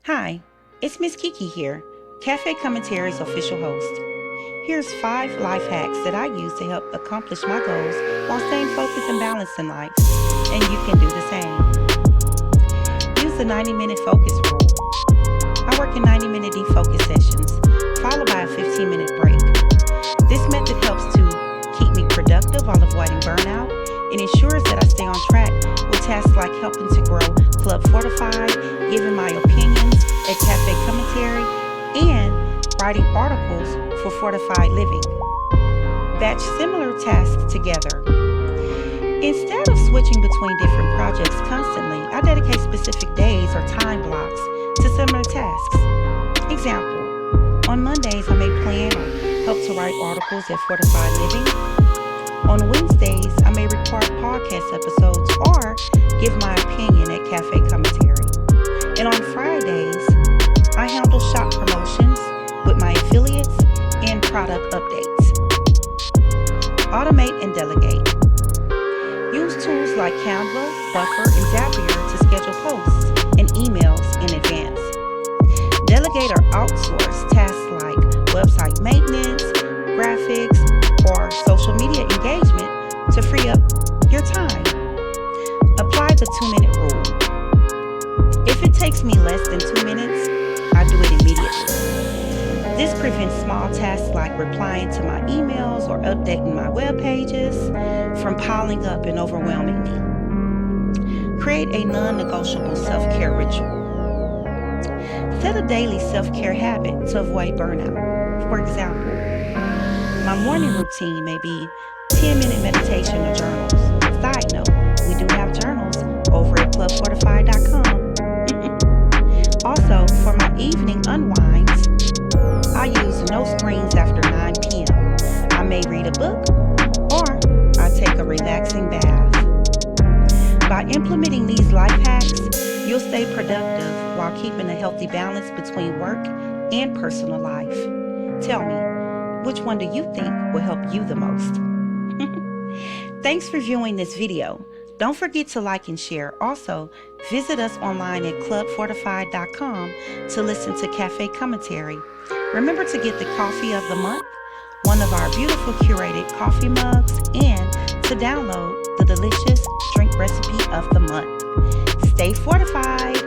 Hi, it's Miss Kiki here, Cafe Commentary's official host. Here's 5 life hacks that I use to help accomplish my goals while staying focused and balanced in life, and you can do the same. Use the 90-minute focus rule. I work in 90-minute deep focus sessions, followed by a 15-minute break. This method helps to keep me productive while avoiding burnout and ensures that I stay on track with tasks like helping to grow Club Fortified, giving my opinions at Cafe Commentary, and writing articles for Fortified Living. Batch similar tasks together. Instead of switching between different projects constantly, I dedicate specific days or time blocks to similar tasks. Example, on Mondays I may plan or help to write articles at Fortified Living. On Wednesdays, I may record podcast episodes or give my opinion at Cafe Commentary. And on Fridays, I handle shop promotions with my affiliates and product updates. Automate and delegate. Use tools like Canva, Buffer, and Zapier to schedule posts and emails in advance. Delegate or outsource tasks like website maintenance, graphics, or social media engagement to free up your time. Apply the 2-minute rule. If it takes me less than 2 minutes, I do it immediately. This prevents small tasks like replying to my emails or updating my web pages from piling up and overwhelming me. Create a non-negotiable self-care ritual. Set a daily self-care habit to avoid burnout. For example, my morning routine may be 10-minute meditation or journals. Side note, we do have journals over at clubfortified.com. Also, for my evening unwinds, I use no screens after 9 p.m. I may read a book or I take a relaxing bath. By implementing these life hacks, you'll stay productive while keeping a healthy balance between work and personal life. Tell me, which one do you think will help you the most? Thanks for viewing this video. Don't forget to like and share. Also, visit us online at clubfortified.com to listen to Cafe Commentary. Remember to get the coffee of the month, one of our beautiful curated coffee mugs, and to download the delicious drink recipe of the month. Stay fortified.